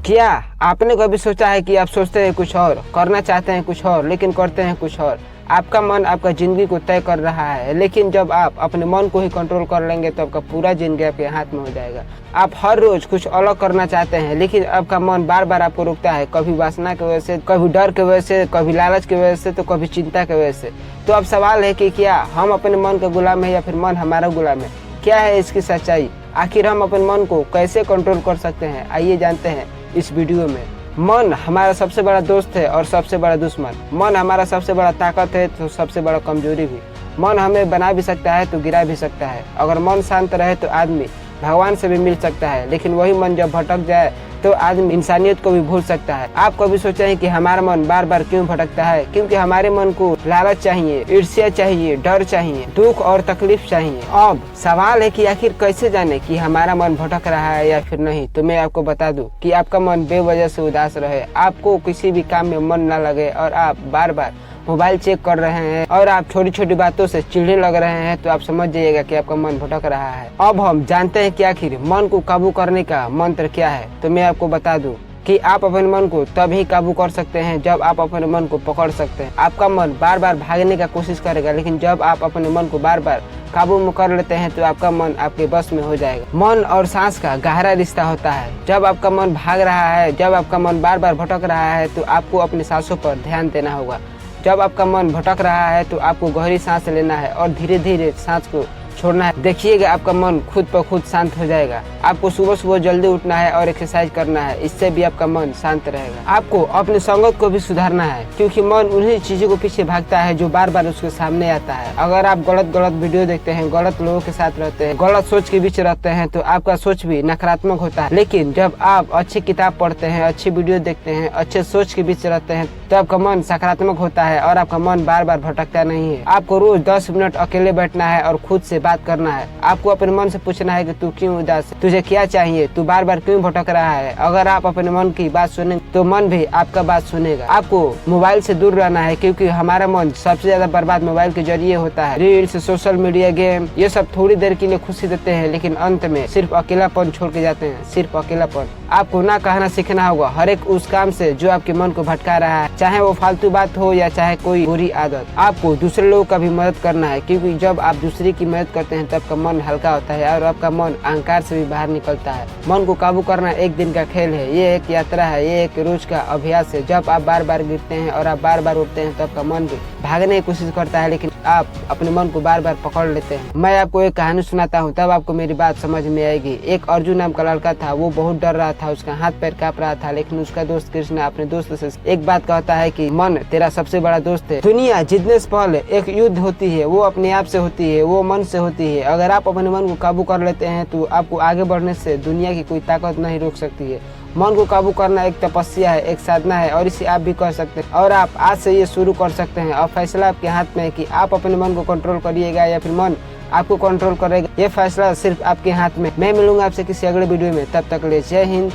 क्या आपने कभी सोचा है कि आप सोचते हैं कुछ और, करना चाहते हैं कुछ और, लेकिन करते हैं कुछ और। आपका मन आपका जिंदगी को तय कर रहा है, लेकिन जब आप अपने मन को ही कंट्रोल कर लेंगे तो आपका पूरा जिंदगी आपके हाथ में हो जाएगा। आप हर रोज कुछ अलग करना चाहते हैं, लेकिन आपका मन बार बार आपको रोकता है, कभी वासना की वजह से, कभी डर की वजह से, कभी लालच की वजह से, तो कभी चिंता की वजह से। तो अब सवाल है कि क्या हम अपने मन का गुलाम है या फिर मन हमारा गुलाम है? क्या है इसकी सच्चाई? आखिर हम अपने मन को कैसे कंट्रोल कर सकते हैं? आइए जानते हैं इस वीडियो में। मन हमारा सबसे बड़ा दोस्त है और सबसे बड़ा दुश्मन। मन हमारा सबसे बड़ा ताकत है तो सबसे बड़ा कमजोरी भी। मन हमें बना भी सकता है तो गिरा भी सकता है। अगर मन शांत रहे तो आदमी भगवान से भी मिल सकता है, लेकिन वही मन जब भटक जाए तो आदमी इंसानियत को भी भूल सकता है। आप कभी सोचे हैं कि हमारा मन बार बार क्यों भटकता है? क्योंकि हमारे मन को लालच चाहिए, ईर्ष्या चाहिए, डर चाहिए, दुख और तकलीफ चाहिए। अब सवाल है कि आखिर कैसे जाने कि हमारा मन भटक रहा है या फिर नहीं? तो मैं आपको बता दूं कि आपका मन बेवजह से उदास रहे, आपको किसी भी काम में मन न लगे और आप बार बार मोबाइल चेक कर रहे हैं और आप छोटी छोटी बातों से चिढ़ने लग रहे हैं, तो आप समझ जाइएगा कि आपका मन भटक रहा है। अब हम जानते हैं कि आखिर मन को काबू करने का मंत्र क्या है। तो मैं आपको बता दूं कि आप अपने मन को तभी काबू कर सकते हैं जब आप अपने मन को पकड़ सकते हैं। आपका मन बार बार भागने का कोशिश करेगा, लेकिन जब आप अपने मन को बार बार काबू में कर लेते हैं तो आपका मन आपके बस में हो जाएगा। मन और सांस का गहरा रिश्ता होता है। जब आपका मन भाग रहा है, जब आपका मन बार बार भटक रहा है, तो आपको अपनी सांसों पर ध्यान देना होगा। जब आपका मन भटक रहा है तो आपको गहरी सांस लेना है और धीरे धीरे सांस को छोड़ना है। देखिएगा आपका मन खुद ब खुद शांत हो जाएगा। आपको सुबह सुबह जल्दी उठना है और एक्सरसाइज करना है, इससे भी आपका मन शांत रहेगा। आपको अपनी संगत को भी सुधारना है, क्योंकि मन उन्हीं चीजों को पीछे भागता है जो बार बार उसके सामने आता है। अगर आप गलत वीडियो देखते हैं, गलत लोगों के साथ रहते हैं, गलत सोच के बीच रहते हैं, तो आपका सोच भी नकारात्मक होता है। लेकिन जब आप अच्छी किताब पढ़ते हैं, अच्छी वीडियो देखते हैं, अच्छे सोच के बीच रहते हैं, तो आपका मन सकारात्मक होता है और आपका मन बार बार भटकता नहीं है। आपको रोज 10 मिनट अकेले बैठना है और खुद से बात करना है। आपको अपने मन से पूछना है कि तू क्यों उदास है, तुझे क्या चाहिए, तू बार बार क्यों भटक रहा है। अगर आप अपने मन की बात सुनेंगे तो मन भी आपका बात सुनेगा। आपको मोबाइल से दूर रहना है, क्योंकि हमारा मन सबसे ज्यादा बर्बाद मोबाइल के जरिए होता है। रील्स, सोशल मीडिया, गेम, ये सब थोड़ी देर के लिए खुशी देते हैं, लेकिन अंत में सिर्फ अकेलापन छोड़ के जाते हैं, सिर्फ अकेलापन। आपको ना कहना सीखना होगा हर एक उस काम से जो आपके मन को भटका रहा है, चाहे वो फालतू बात हो या चाहे कोई बुरी आदत। आपको दूसरे लोगों का भी मदद करना है, क्योंकि जब आप दूसरे की मदद करते हैं तब आपका मन हल्का होता है और आपका मन अहंकार से भी बाहर निकलता है। मन को काबू करना एक दिन का खेल है, ये एक यात्रा है, ये एक रोज का अभ्यास है। जब आप बार बार गिरते हैं और आप बार बार उठते हैं तो आपका मन भी भागने की कोशिश करता है, लेकिन आप अपने मन को बार बार पकड़ लेते हैं। मैं आपको एक कहानी सुनाता हूँ, तब आपको मेरी बात समझ में आएगी। एक अर्जुन नाम का लड़का था, वो बहुत डर रहा था, उसका हाथ पैर कांप रहा था, लेकिन उसका दोस्त कृष्ण अपने दोस्त से एक बात कहता है कि मन तेरा सबसे बड़ा दोस्त है। दुनिया जीतने से पहले एक युद्ध होती है, वो अपने आप से होती है, वो मन से होती है। अगर आप अपने मन को काबू कर लेते हैं तो आपको आगे बढ़ने से दुनिया की कोई ताकत नहीं रोक सकती है। मन को काबू करना एक तपस्या है, एक साधना है, और इसे आप भी कर सकते हैं। और आप आज से ये शुरू कर सकते हैं। और फैसला आपके हाथ में है कि आप अपने मन को कंट्रोल करिएगा या फिर मन आपको कंट्रोल करेगा। ये फैसला सिर्फ आपके हाथ में। मैं मिलूंगा आपसे किसी अगले वीडियो में, तब तक ले जय हिंद,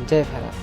जय भारत।